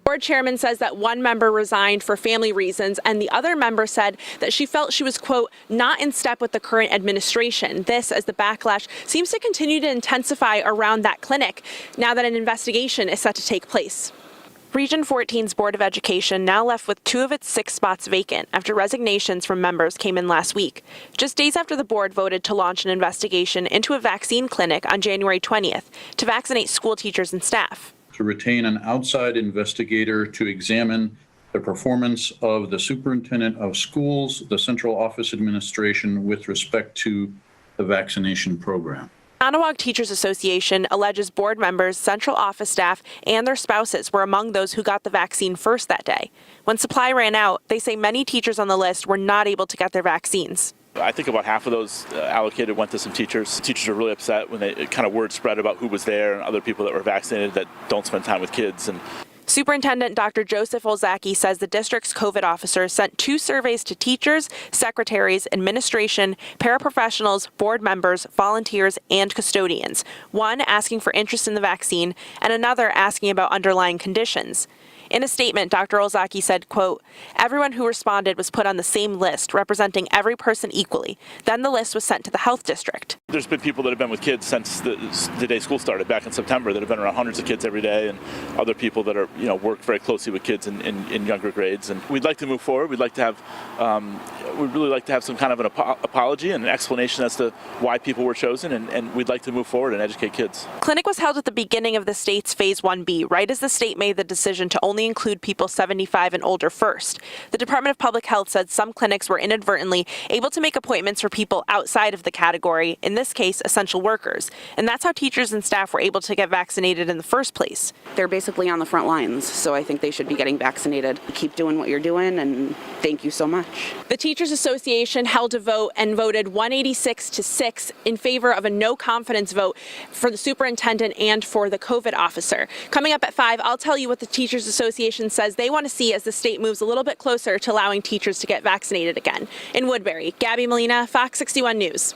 Board chairman says that one member resigned for family reasons, and the other member said that she felt she was, quote, not in step with the current administration. This as the backlash seems to continue to intensify around that clinic now that an investigation is set to take place. Region 14's Board of Education now left with 2 of its 6 spots vacant after resignations from members came in last week, just days after the board voted to launch an investigation into a vaccine clinic on January 20th to vaccinate school teachers and staff. To retain an outside investigator to examine the performance of the superintendent of schools, the central office administration with respect to the vaccination program. Onawag Teachers Association alleges board members, central office staff, and their spouses were among those who got the vaccine first that day. When supply ran out, they say many teachers on the list were not able to get their vaccines. I think about half of those allocated went to some teachers. Teachers are really upset when word spread about who was there and other people that were vaccinated that don't spend time with kids. Superintendent Dr. Joseph Olzaki says the district's COVID officers sent 2 surveys to teachers, secretaries, administration, paraprofessionals, board members, volunteers, and custodians. One asking for interest in the vaccine and another asking about underlying conditions. In a statement, Dr. Olzaki said, quote, everyone who responded was put on the same list, representing every person equally. Then the list was sent to the health district. There's been people that have been with kids since the day school started back in September that have been around hundreds of kids every day, and other people that are, work very closely with kids in younger grades. And we'd like to move forward. We'd like to have, we'd really like to have some kind of an apology and an explanation as to why people were chosen, and we'd like to move forward and educate kids. Clinic was held at the beginning of the state's Phase 1B, right as the state made the decision to only include people 75 and older first. The Department of Public Health said some clinics were inadvertently able to make appointments for people outside of the category, in this case, essential workers. And that's how teachers and staff were able to get vaccinated in the first place. They're basically on the front lines, so I think they should be getting vaccinated. Keep doing what you're doing, and thank you so much. The Teachers Association held a vote and voted 186 to 6 in favor of a no confidence vote for the superintendent and for the COVID officer. Coming up at 5, I'll tell you what the Teachers Association says they want to see as the state moves a little bit closer to allowing teachers to get vaccinated again. In Woodbury, Gabby Molina, Fox 61 News.